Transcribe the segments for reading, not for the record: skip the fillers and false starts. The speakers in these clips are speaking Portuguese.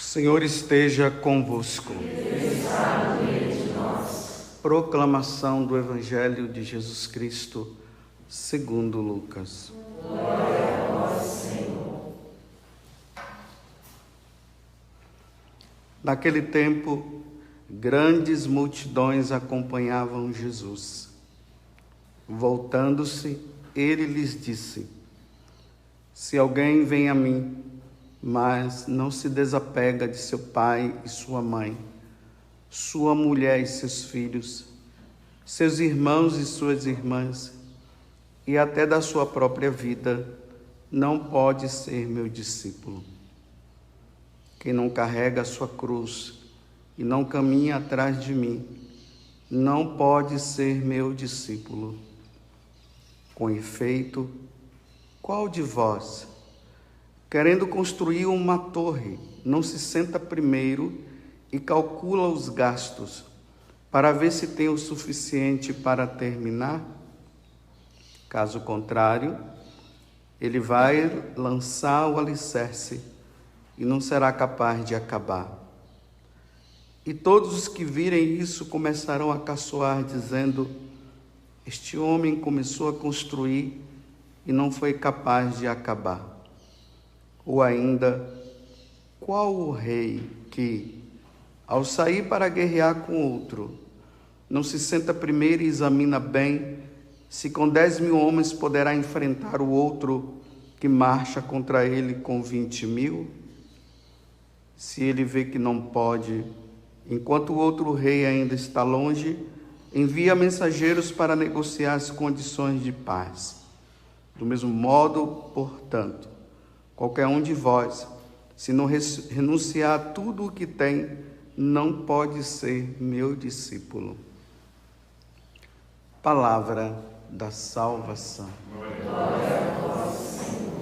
Senhor esteja convosco. Proclamação do Evangelho de Jesus Cristo, segundo Lucas. Glória a vós, Senhor. Naquele tempo, grandes multidões acompanhavam Jesus. Voltando-se, ele lhes disse: Se alguém vem a mim, mas não se desapega de seu pai e sua mãe, sua mulher e seus filhos, seus irmãos e suas irmãs, e até da sua própria vida, não pode ser meu discípulo. Quem não carrega a sua cruz e não caminha atrás de mim, não pode ser meu discípulo. Com efeito, qual de vós, querendo construir uma torre, não se senta primeiro e calcula os gastos, para ver se tem o suficiente para terminar? Caso contrário, ele vai lançar o alicerce e não será capaz de acabar. E todos os que virem isso começarão a caçoar, dizendo: Este homem começou a construir e não foi capaz de acabar. Ou ainda, qual o rei que, ao sair para guerrear com outro, não se senta primeiro e examina bem se com 10.000 homens poderá enfrentar o outro que marcha contra ele com 20.000? Se ele vê que não pode, enquanto o outro rei ainda está longe, envia mensageiros para negociar as condições de paz. Do mesmo modo, portanto, qualquer um de vós, se não renunciar a tudo o que tem, não pode ser meu discípulo. Palavra da salvação. Glória a vós, Senhor.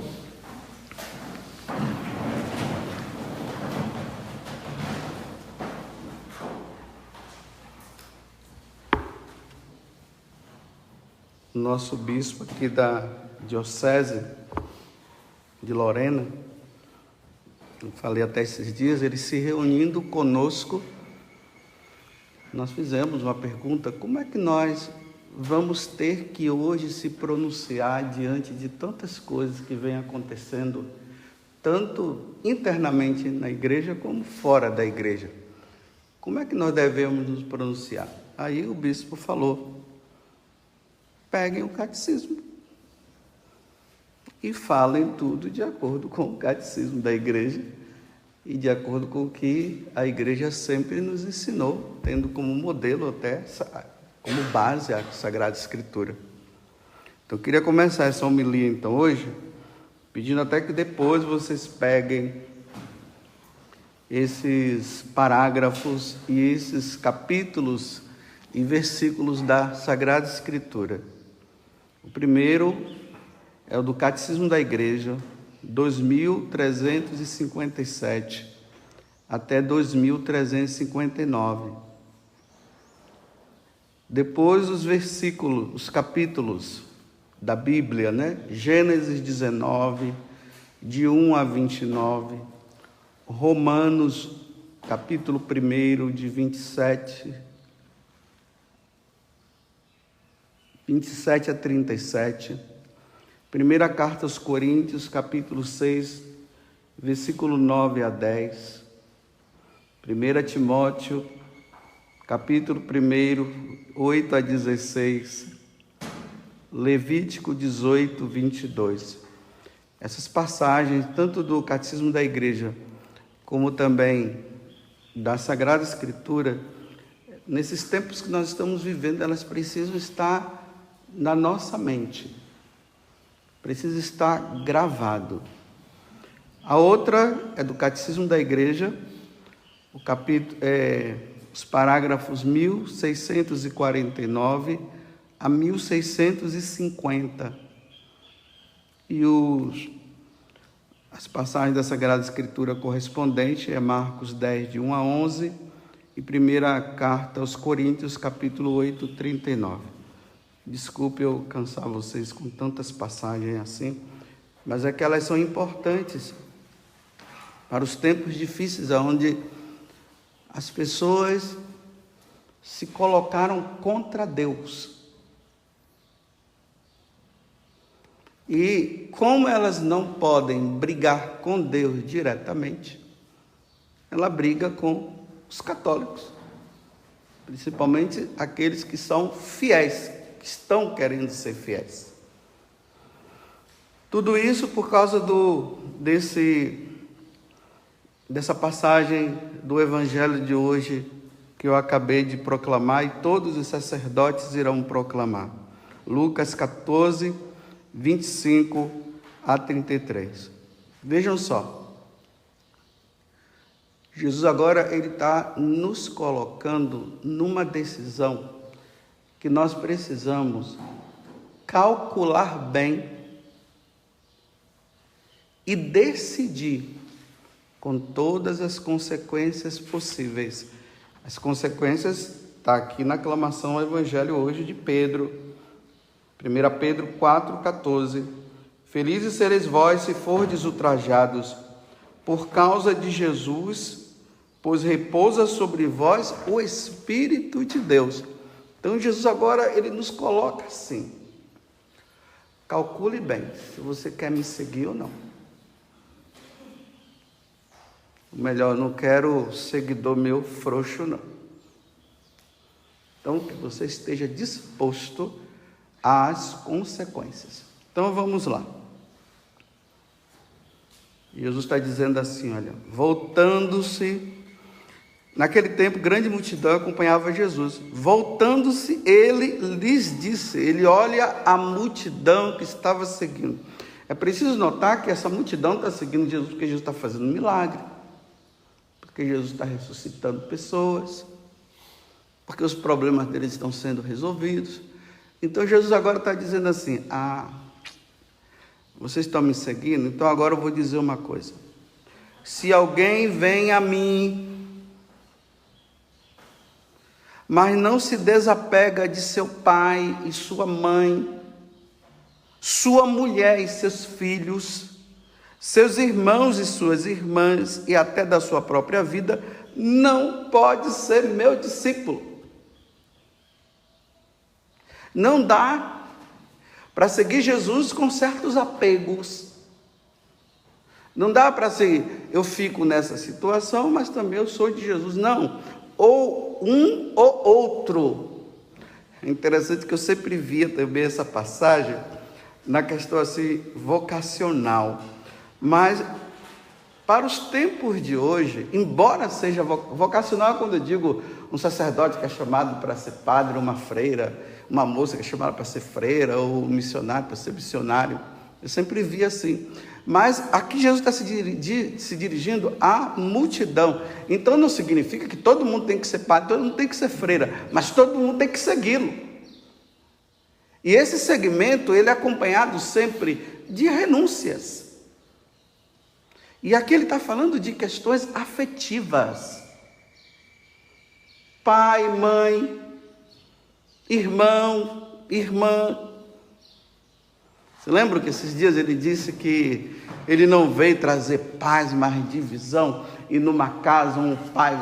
Nosso bispo aqui da Diocese de Lorena, eu falei até esses dias, ele se reunindo conosco, nós fizemos uma pergunta: como é que nós vamos ter que hoje se pronunciar diante de tantas coisas que vêm acontecendo, tanto internamente na igreja como fora da igreja? Como é que nós devemos nos pronunciar? Aí o bispo falou: peguem o catecismo e falem tudo de acordo com o catecismo da igreja e de acordo com o que a igreja sempre nos ensinou, tendo como modelo até como base a Sagrada Escritura. Então, eu queria começar essa homilia, então, hoje, pedindo até que depois vocês peguem esses parágrafos e esses capítulos e versículos da Sagrada Escritura. O primeiro é o do Catecismo da Igreja, 2357 até 2359. Depois os versículos, os capítulos da Bíblia, Gênesis 19, de 1 a 29, Romanos, capítulo 1, de 27 a 37, Primeira Carta aos Coríntios, capítulo 6, versículo 9 a 10, 1 Timóteo, capítulo 1, 8 a 16, Levítico 18, 22. Essas passagens, tanto do Catecismo da Igreja, como também da Sagrada Escritura, nesses tempos que nós estamos vivendo, elas precisam estar na nossa mente. Precisa estar gravado. A outra é do Catecismo da Igreja, o capítulo, os parágrafos 1649 a 1650. E as passagens da Sagrada Escritura correspondentes é Marcos 10, de 1 a 11, e Primeira Carta aos Coríntios, capítulo 8, 39. Desculpe eu cansar vocês com tantas passagens assim, mas é que elas são importantes para os tempos difíceis, onde as pessoas se colocaram contra Deus. E como elas não podem brigar com Deus diretamente, ela briga com os católicos, principalmente aqueles que são fiéis, que estão querendo ser fiéis. Tudo isso por causa dessa passagem do Evangelho de hoje que eu acabei de proclamar, e todos os sacerdotes irão proclamar. Lucas 14, 25 a 33. Vejam só. Jesus agora ele está nos colocando numa decisão que nós precisamos calcular bem e decidir com todas as consequências possíveis. As consequências está aqui na aclamação ao Evangelho hoje de Pedro. 1 Pedro 4,14. Felizes sereis vós se fordes ultrajados por causa de Jesus, pois repousa sobre vós o Espírito de Deus. Então Jesus agora ele nos coloca assim. Calcule bem se você quer me seguir ou não. Melhor, não quero seguidor meu frouxo, não. Então, que você esteja disposto às consequências. Então, vamos lá. Jesus está dizendo assim, olha, voltando-se, naquele tempo, grande multidão acompanhava Jesus. Voltando-se, ele lhes disse, ele olha a multidão que estava seguindo. É preciso notar que essa multidão está seguindo Jesus porque Jesus está fazendo um milagre. Porque Jesus está ressuscitando pessoas, porque os problemas deles estão sendo resolvidos. Então Jesus agora está dizendo assim, vocês estão me seguindo? Então agora eu vou dizer uma coisa. Se alguém vem a mim, mas não se desapega de seu pai e sua mãe, sua mulher e seus filhos, seus irmãos e suas irmãs, e até da sua própria vida, não pode ser meu discípulo. Não dá para seguir Jesus com certos apegos. Não dá para seguir, eu fico nessa situação, mas também eu sou de Jesus. Não, ou um ou outro. É interessante que eu sempre via também essa passagem na questão assim, vocacional. Mas, para os tempos de hoje, embora seja vocacional, quando eu digo um sacerdote que é chamado para ser padre, uma freira, uma moça que é chamada para ser freira, ou um missionário para ser missionário, eu sempre vi assim. Mas aqui Jesus está se dirigindo à multidão. Então não significa que todo mundo tem que ser padre, todo mundo tem que ser freira, mas todo mundo tem que segui-lo. E esse segmento, ele é acompanhado sempre de renúncias. E aqui ele está falando de questões afetivas. Pai, mãe, irmão, irmã. Você lembra que esses dias ele disse que ele não veio trazer paz, mas divisão? E numa casa um pai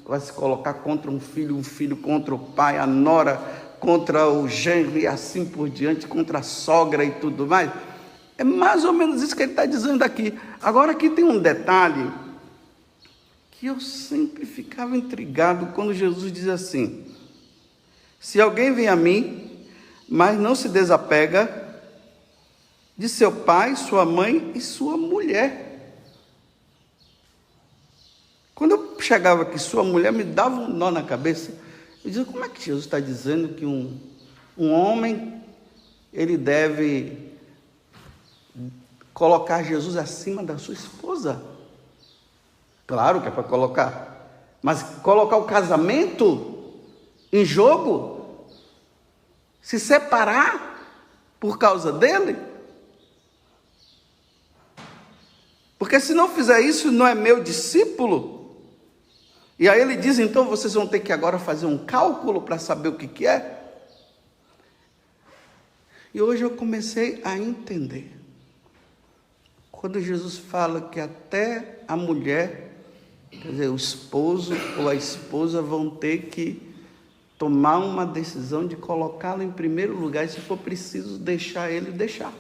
vai se colocar contra um filho contra o pai, a nora contra o genro e assim por diante, contra a sogra e tudo mais. É mais ou menos isso que ele está dizendo aqui. Agora aqui tem um detalhe que eu sempre ficava intrigado quando Jesus diz assim: se alguém vem a mim, mas não se desapega de seu pai, sua mãe e sua mulher. Quando eu chegava aqui, sua mulher me dava um nó na cabeça. Eu dizia, como é que Jesus está dizendo que um homem, ele deve colocar Jesus acima da sua esposa? Claro que é para colocar, mas colocar o casamento em jogo? Se separar por causa dele? Porque se não fizer isso, não é meu discípulo. E aí ele diz, então vocês vão ter que agora fazer um cálculo para saber o que é. E hoje eu comecei a entender. quando Jesus fala que até a mulher, quer dizer, o esposo ou a esposa vão ter que tomar uma decisão de colocá-lo em primeiro lugar, e se for preciso deixar ele, deixar.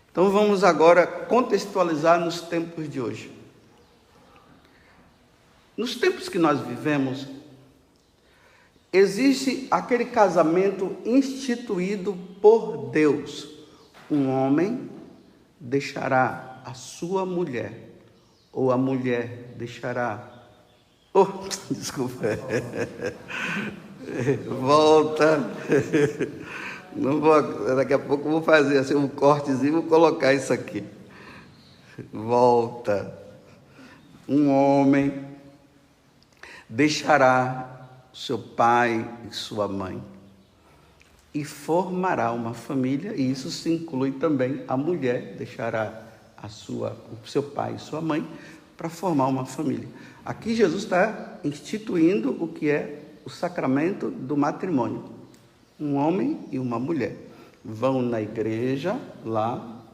Então vamos agora contextualizar nos tempos de hoje. Nos tempos que nós vivemos, existe aquele casamento instituído por Deus. Um homem deixará a sua mulher, ou a mulher deixará... Oh, desculpa. Volta. Não vou, daqui a pouco eu vou fazer assim um cortezinho e vou colocar isso aqui. Volta. Um homem deixará seu pai e sua mãe e formará uma família, e isso se inclui também a mulher, deixará o seu pai e sua mãe para formar uma família. Aqui Jesus está instituindo o que é o sacramento do matrimônio. Um homem e uma mulher vão na igreja, lá,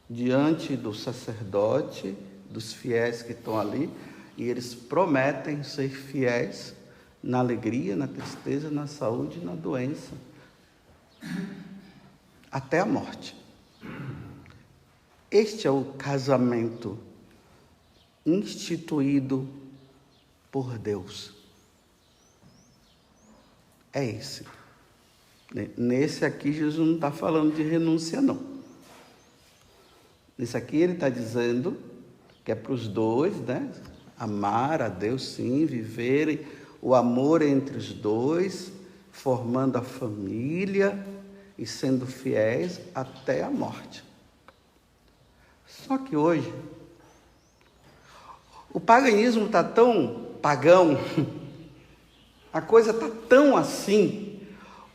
diante do sacerdote, dos fiéis que estão ali, e eles prometem ser fiéis na alegria, na tristeza, na saúde e na doença, até a morte. Este é o casamento instituído por Deus. É esse. Nesse aqui, Jesus não está falando de renúncia, não. Nesse aqui ele está dizendo que é para os dois, né? Amar a Deus, sim, viverem o amor entre os dois, formando a família e sendo fiéis até a morte. Só que hoje, o paganismo está tão pagão, a coisa está tão assim,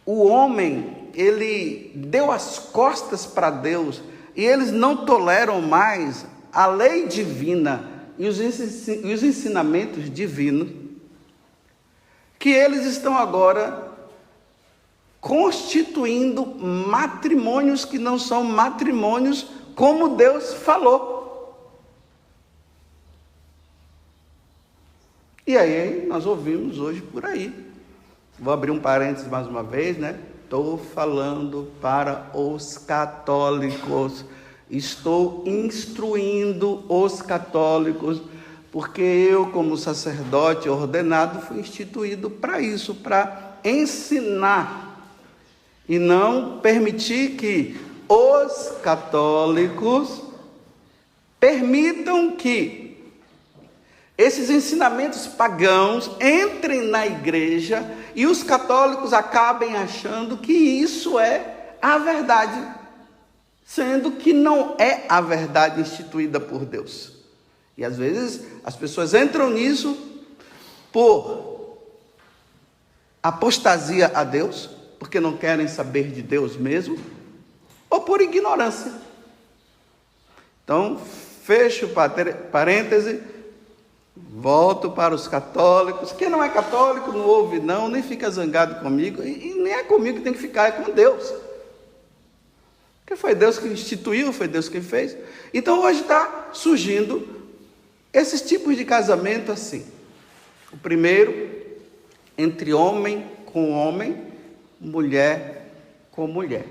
o homem, ele deu as costas para Deus, e eles não toleram mais a lei divina e os ensinamentos divinos, que eles estão agora constituindo matrimônios que não são matrimônios como Deus falou. E aí nós ouvimos hoje por aí. Vou abrir um parênteses mais uma vez, né? Estou falando para os católicos. Estou instruindo os católicos, porque eu, como sacerdote ordenado, fui instituído para isso, para ensinar e não permitir que os católicos permitam que esses ensinamentos pagãos entrem na igreja e os católicos acabem achando que isso é a verdade, sendo que não é a verdade instituída por Deus. E às vezes as pessoas entram nisso por apostasia a Deus, porque não querem saber de Deus mesmo, ou por ignorância. Então, fecho o parêntese, volto para os católicos. Quem não é católico não ouve não, nem fica zangado comigo, e nem é comigo que tem que ficar, é com Deus. Porque foi Deus que instituiu, foi Deus que fez. Então hoje está surgindo esses tipos de casamento assim. O primeiro, entre homem com homem, mulher com mulher.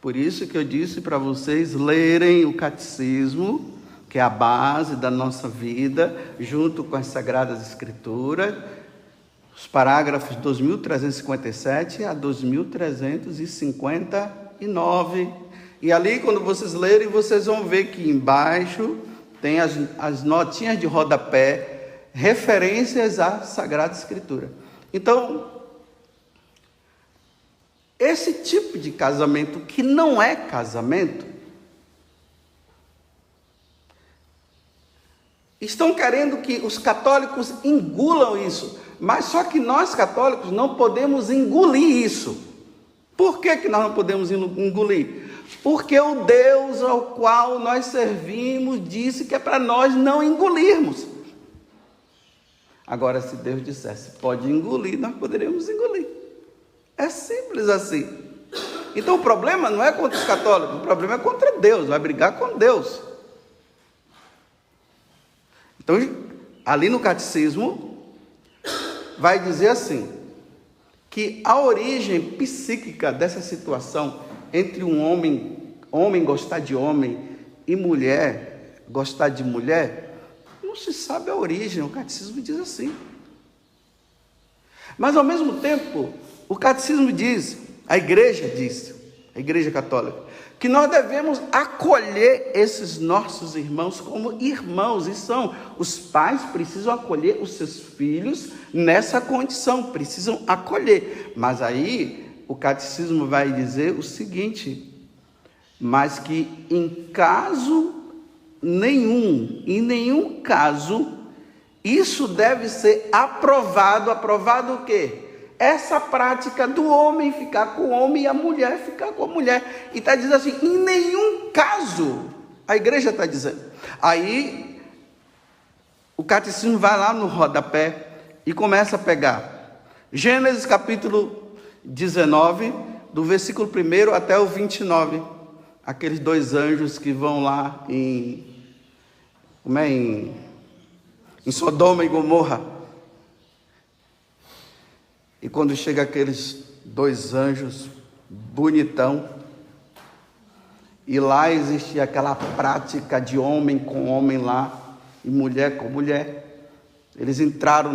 Por isso que eu disse para vocês lerem o catecismo, que é a base da nossa vida, junto com as Sagradas Escrituras, os parágrafos 2357 a 2359. E ali, quando vocês lerem, vocês vão ver que embaixo tem as notinhas de rodapé, referências à Sagrada Escritura. Então, esse tipo de casamento que não é casamento, estão querendo que os católicos engulam isso, mas só que nós católicos não podemos engolir isso. Por que nós não podemos engolir? Porque o Deus ao qual nós servimos disse que é para nós não engolirmos. Agora, se Deus dissesse pode engolir, nós poderíamos engolir. É simples assim. Então o problema não é contra os católicos, o problema é contra Deus, vai brigar com Deus. Então, ali no catecismo, vai dizer assim, que a origem psíquica dessa situação entre um homem gostar de homem e mulher gostar de mulher, não se sabe a origem, o catecismo diz assim. Mas ao mesmo tempo, o catecismo diz, a igreja católica, que nós devemos acolher esses nossos irmãos como irmãos, e os pais precisam acolher os seus filhos nessa condição, precisam acolher. Mas aí o catecismo vai dizer o seguinte, mas que em nenhum caso, isso deve ser aprovado o quê? Essa prática do homem ficar com o homem e a mulher ficar com a mulher. E está dizendo assim, em nenhum caso, a igreja está dizendo. Aí, o catecismo vai lá no rodapé e começa a pegar Gênesis capítulo 19, do versículo 1 até o 29. Aqueles dois anjos que vão lá em Sodoma e Gomorra. E quando chega aqueles dois anjos bonitão, e lá existia aquela prática de homem com homem lá, e mulher com mulher, eles entraram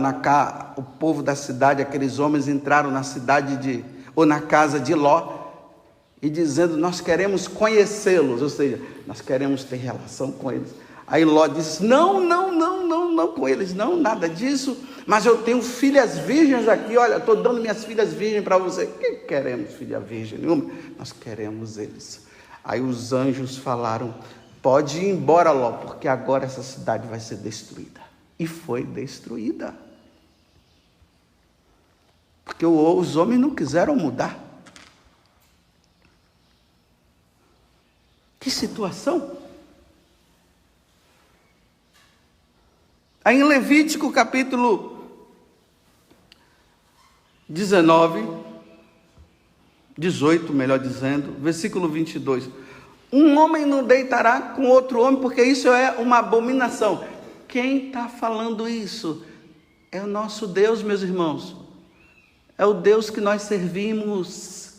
o povo da cidade, aqueles homens entraram na cidade ou na casa de Ló, e dizendo, nós queremos conhecê-los, ou seja, nós queremos ter relação com eles. Aí Ló disse, não com eles, não, nada disso, mas eu tenho filhas virgens aqui, olha, estou dando minhas filhas virgens para você. Que queremos filha virgem nenhuma? Nós queremos eles. Aí os anjos falaram, pode ir embora, Ló, porque agora essa cidade vai ser destruída. E foi destruída. Porque os homens não quiseram mudar. Que situação! Aí em Levítico capítulo 18, melhor dizendo, versículo 22. Um homem não deitará com outro homem, porque isso é uma abominação. Quem está falando isso? É o nosso Deus, meus irmãos. É o Deus que nós servimos.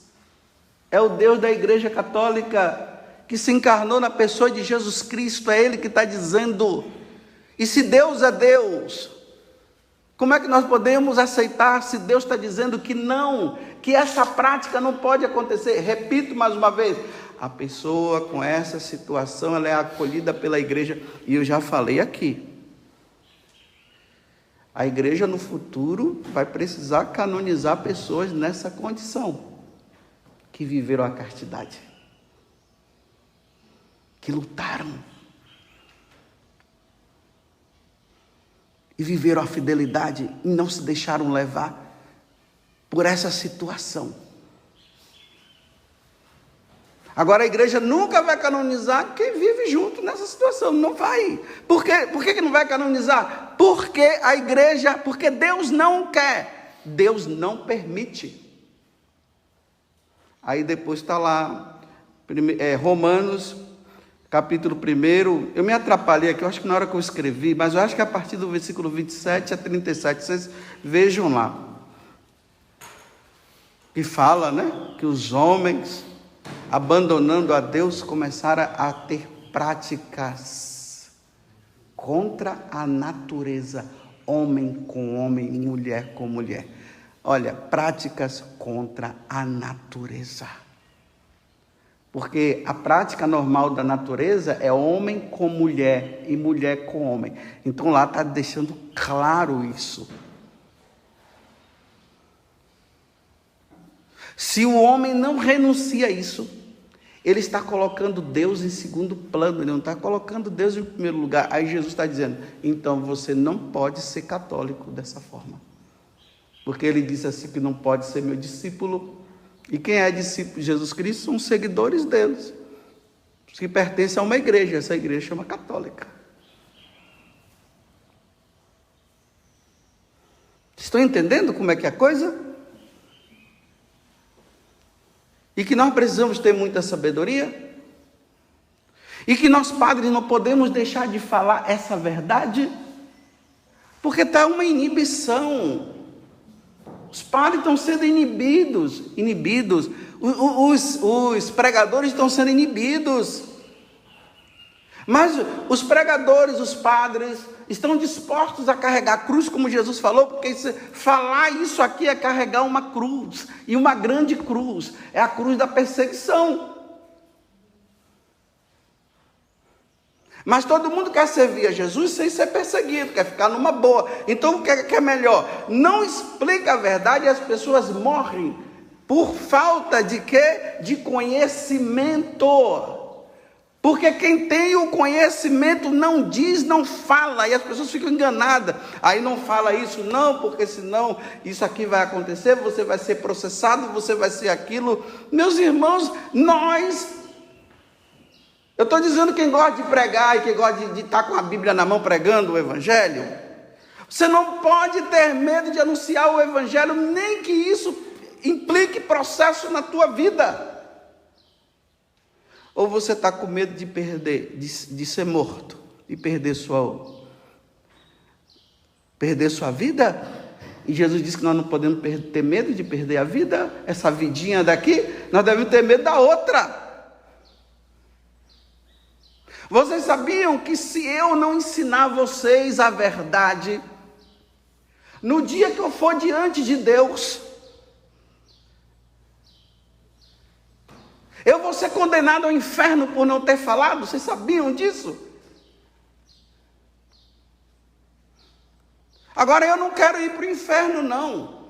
É o Deus da Igreja Católica, que se encarnou na pessoa de Jesus Cristo. É Ele que está dizendo. E se Deus é Deus, como é que nós podemos aceitar se Deus está dizendo que não, que essa prática não pode acontecer? Repito mais uma vez, a pessoa com essa situação, ela é acolhida pela igreja, e eu já falei aqui, a igreja no futuro vai precisar canonizar pessoas nessa condição, que viveram a castidade, que lutaram, e viveram a fidelidade e não se deixaram levar por essa situação. Agora a igreja nunca vai canonizar quem vive junto nessa situação, não vai. Por quê? Por que não vai canonizar? Porque Deus não quer, Deus não permite. Aí depois está lá, Romanos capítulo 1, eu me atrapalhei aqui, eu acho que na hora que eu escrevi, mas eu acho que a partir do versículo 27 a 37, vocês vejam lá, que fala, né, que os homens, abandonando a Deus, começaram a ter práticas contra a natureza, homem com homem, mulher com mulher. Olha, práticas contra a natureza. Porque a prática normal da natureza é homem com mulher e mulher com homem. Então lá está deixando claro isso. Se o homem não renuncia a isso, ele está colocando Deus em segundo plano, ele não está colocando Deus em primeiro lugar. Aí Jesus está dizendo, então você não pode ser católico dessa forma. Porque ele disse assim que não pode ser meu discípulo. E quem é discípulo de Jesus Cristo são os seguidores deles, os que pertencem a uma igreja, essa igreja chama católica. Estão entendendo como é que é a coisa? E que nós precisamos ter muita sabedoria. E que nós, padres, não podemos deixar de falar essa verdade, porque está uma inibição. Os padres estão sendo inibidos. Os pregadores estão sendo inibidos. Mas os pregadores, os padres, estão dispostos a carregar a cruz, como Jesus falou, porque falar isso aqui é carregar uma cruz, e uma grande cruz, é a cruz da perseguição. Mas todo mundo quer servir a Jesus sem ser perseguido, quer ficar numa boa. Então o que é melhor? Não explica a verdade e as pessoas morrem por falta de quê? De conhecimento. Porque quem tem o conhecimento não diz, não fala, e as pessoas ficam enganadas. Aí não fala isso não, porque senão isso aqui vai acontecer, você vai ser processado, você vai ser aquilo. Meus irmãos, eu estou dizendo quem gosta de pregar e quem gosta de estar com a Bíblia na mão pregando o Evangelho, você não pode ter medo de anunciar o Evangelho, nem que isso implique processo na tua vida. Ou você está com medo de perder, de ser morto, de perder sua vida? E Jesus disse que nós não podemos ter medo de perder a vida, essa vidinha daqui, nós devemos ter medo da outra. Vocês sabiam que se eu não ensinar vocês a verdade, no dia que eu for diante de Deus, eu vou ser condenado ao inferno por não ter falado? Vocês sabiam disso? Agora eu não quero ir para o inferno, não.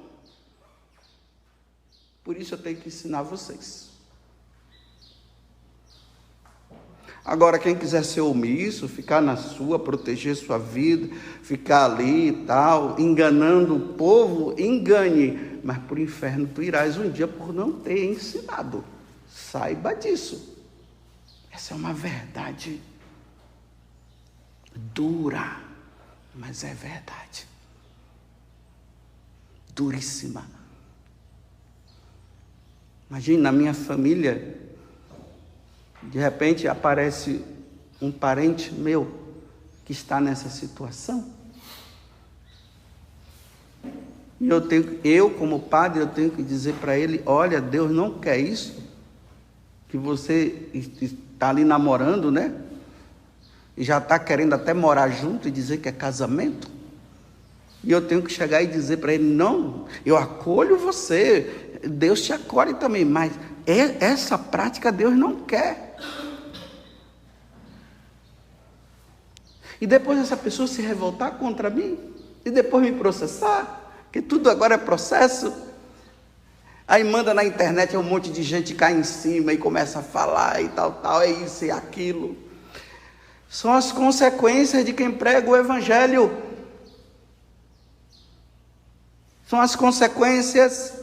Por isso eu tenho que ensinar vocês. Agora quem quiser ser omisso, ficar na sua, proteger sua vida, ficar ali e tal, enganando o povo, engane. Mas para o inferno tu irás um dia por não ter ensinado. Saiba disso. Essa é uma verdade dura, mas é verdade. Duríssima. Imagine na minha família, de repente aparece um parente meu que está nessa situação. E eu como padre, eu tenho que dizer para ele: olha, Deus não quer isso. Que você está ali namorando, né? E já está querendo até morar junto e dizer que é casamento. E eu tenho que chegar e dizer para ele: não, eu acolho você, Deus te acolhe também, mas essa prática Deus não quer. E depois essa pessoa se revoltar contra mim, e depois me processar, que tudo agora é processo. Aí manda na internet, um monte de gente cai em cima e começa a falar e tal, é isso e aquilo. São as consequências de quem prega o Evangelho. São as consequências.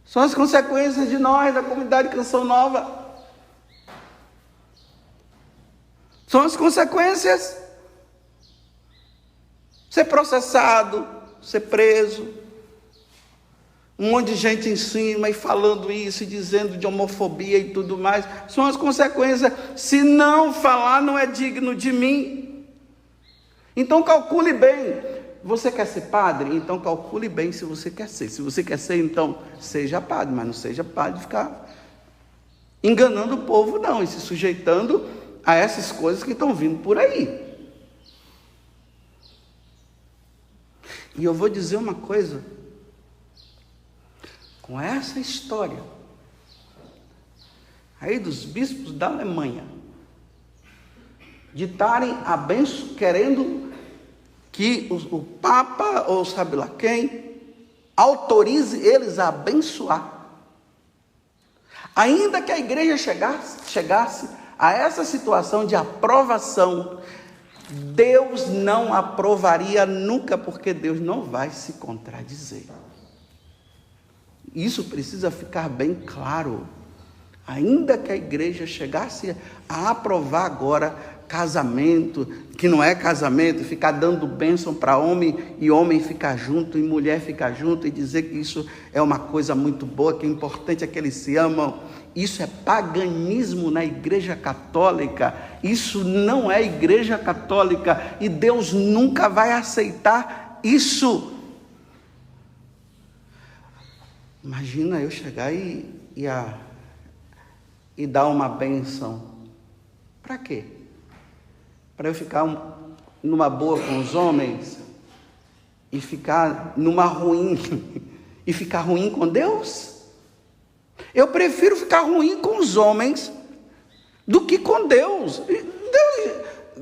São as consequências de nós, da comunidade Canção Nova. São as consequências. Ser processado, ser preso, um monte de gente em cima e falando isso, e dizendo de homofobia e tudo mais, são as consequências. Se não falar, não é digno de mim. Então calcule bem. Você quer ser padre? Então calcule bem se você quer ser. Se você quer ser, então seja padre, mas não seja padre de ficar enganando o povo não, e se sujeitando a essas coisas que estão vindo por aí. E eu vou dizer uma coisa, com essa história aí dos bispos da Alemanha, de estarem querendo que o Papa, ou sabe lá quem, autorize eles a abençoar. Ainda que a igreja chegasse a essa situação de aprovação, Deus não aprovaria nunca, porque Deus não vai se contradizer. Isso precisa ficar bem claro. Ainda que a igreja chegasse a aprovar agora casamento, que não é casamento, ficar dando bênção para homem e homem ficar junto e mulher ficar junto e dizer que isso é uma coisa muito boa, que o importante é que eles se amam. Isso é paganismo na igreja católica. Isso não é igreja católica e Deus nunca vai aceitar isso. Imagina eu chegar e dar uma bênção. Para quê? Para eu ficar numa boa com os homens e ficar numa ruim e ficar ruim com Deus? Eu prefiro ficar ruim com os homens do que com Deus. Deus,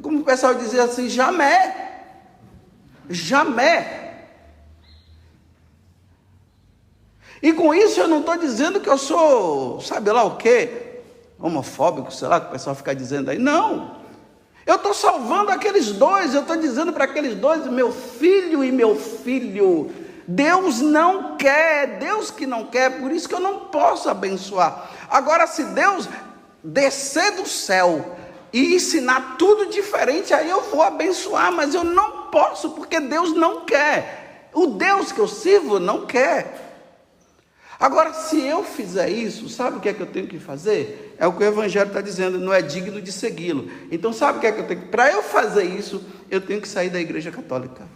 como o pessoal dizia assim, jamais. E com isso eu não estou dizendo que eu sou, sabe lá o quê, homofóbico, sei lá, que o pessoal fica dizendo aí. Não. Eu estou salvando aqueles dois, eu estou dizendo para aqueles dois, meu filho e meu filho, Deus não quer, Deus que não quer, por isso que eu não posso abençoar. Agora, se Deus descer do céu e ensinar tudo diferente, aí eu vou abençoar, mas eu não posso, porque Deus não quer. O Deus que eu sirvo não quer. Agora, se eu fizer isso, sabe o que é que eu tenho que fazer? É o que o Evangelho está dizendo, não é digno de segui-lo. Então, sabe o que é que eu tenho que... Para eu fazer isso, eu tenho que sair da igreja católica.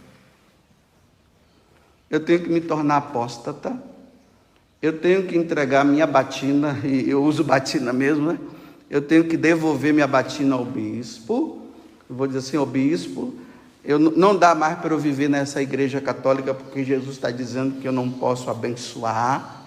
Eu tenho que me tornar apóstata. Eu tenho que entregar minha batina, e eu uso batina mesmo, né? Eu tenho que devolver minha batina ao bispo. Eu vou dizer assim, ao bispo, não dá mais para eu viver nessa igreja católica, porque Jesus está dizendo que eu não posso abençoar.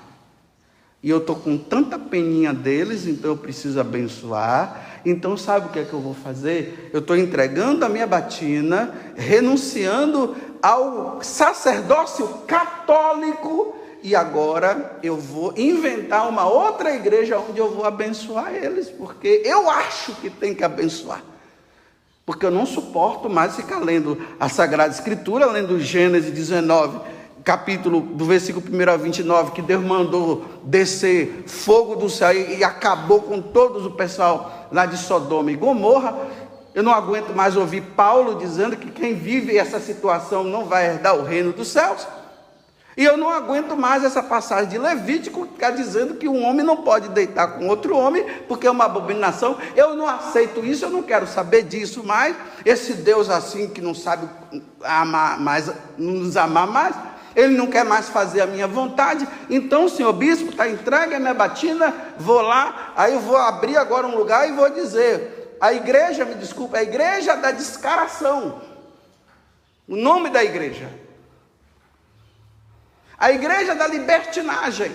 E eu estou com tanta peninha deles, então eu preciso abençoar. Então sabe o que é que eu vou fazer? Eu estou entregando a minha batina, renunciando ao sacerdócio católico, e agora eu vou inventar uma outra igreja onde eu vou abençoar eles, porque eu acho que tem que abençoar. Porque eu não suporto mais ficar lendo a Sagrada Escritura, lendo Gênesis 19, capítulo do versículo 1 a 29, que Deus mandou descer fogo do céu e acabou com todos o pessoal lá de Sodoma e Gomorra. Eu não aguento mais ouvir Paulo dizendo que quem vive essa situação não vai herdar o reino dos céus. E eu não aguento mais essa passagem de Levítico, que está dizendo que um homem não pode deitar com outro homem, porque é uma abominação. Eu não aceito isso, eu não quero saber disso mais. Esse Deus assim, que não sabe amar mais, nos amar mais, ele não quer mais fazer a minha vontade. Então, senhor bispo, está entregue a minha batina, vou lá, aí eu vou abrir agora um lugar e vou dizer, a igreja, me desculpa, a igreja da descaração, o nome da igreja, a igreja da libertinagem.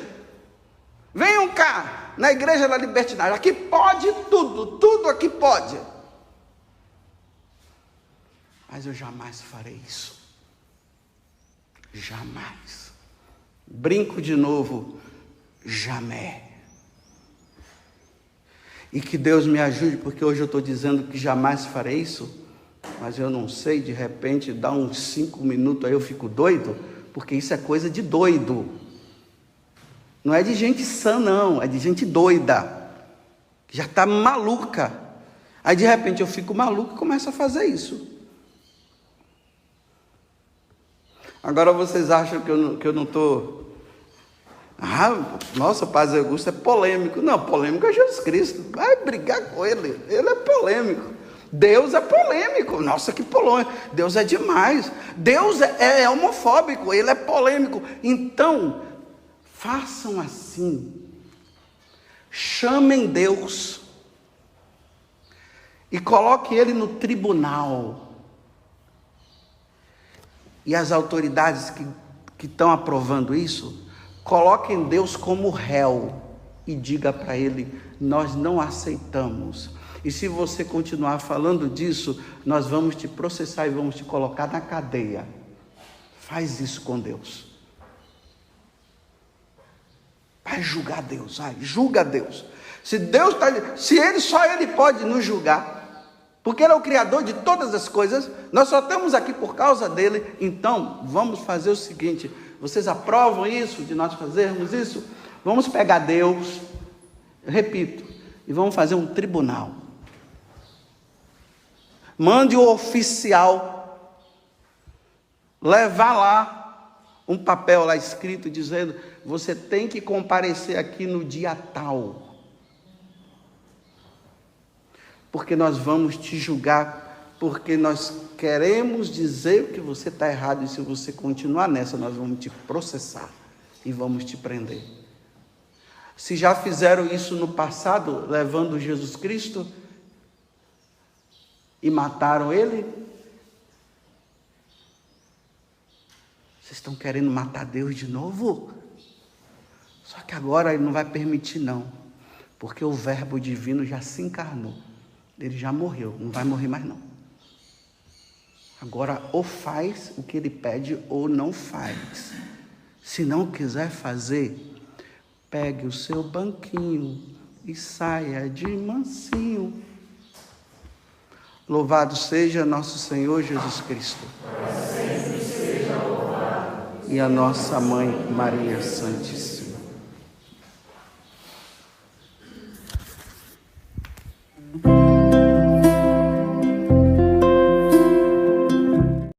Venham cá, na igreja da libertinagem, aqui pode tudo, tudo aqui pode. Mas eu jamais farei isso. Jamais. Brinco de novo, jamais. E que Deus me ajude, porque hoje eu estou dizendo que jamais farei isso, mas eu não sei, de repente dá uns 5 minutos aí eu fico doido, porque isso é coisa de doido. Não é de gente sã não, é de gente doida, que já está maluca. Aí de repente eu fico maluco e começo a fazer isso. Agora vocês acham que eu não estou... nossa, Padre Augusto é polêmico. Não, polêmico é Jesus Cristo. Vai brigar com ele. Ele é polêmico. Deus é polêmico. Nossa, que polêmico. Deus é demais. Deus é homofóbico. Ele é polêmico. Então, façam assim. Chamem Deus. E coloquem ele no tribunal. E as autoridades que estão aprovando isso, coloquem Deus como réu e diga para ele, nós não aceitamos. E se você continuar falando disso, nós vamos te processar e vamos te colocar na cadeia. Faz isso com Deus. Vai julgar Deus, vai, julga Deus. Se só ele pode nos julgar, porque ele é o Criador de todas as coisas, nós só estamos aqui por causa dele. Então, vamos fazer o seguinte, vocês aprovam isso, de nós fazermos isso? Vamos pegar Deus, Eu repito, e vamos fazer um tribunal. Mande o oficial levar lá um papel lá escrito dizendo: você tem que comparecer aqui no dia tal, porque nós vamos te julgar, porque nós queremos dizer que você está errado, e se você continuar nessa, nós vamos te processar e vamos te prender. Se já fizeram isso no passado, levando Jesus Cristo e mataram ele, vocês estão querendo matar Deus de novo? Só que agora ele não vai permitir não, porque o verbo divino já se encarnou, ele já morreu, não vai morrer mais não. Agora ou faz o que ele pede ou não faz. Se não quiser fazer, pegue o seu banquinho e saia de mansinho. Louvado seja nosso Senhor Jesus Cristo. Para sempre seja louvado. E a nossa Mãe Maria Santíssima.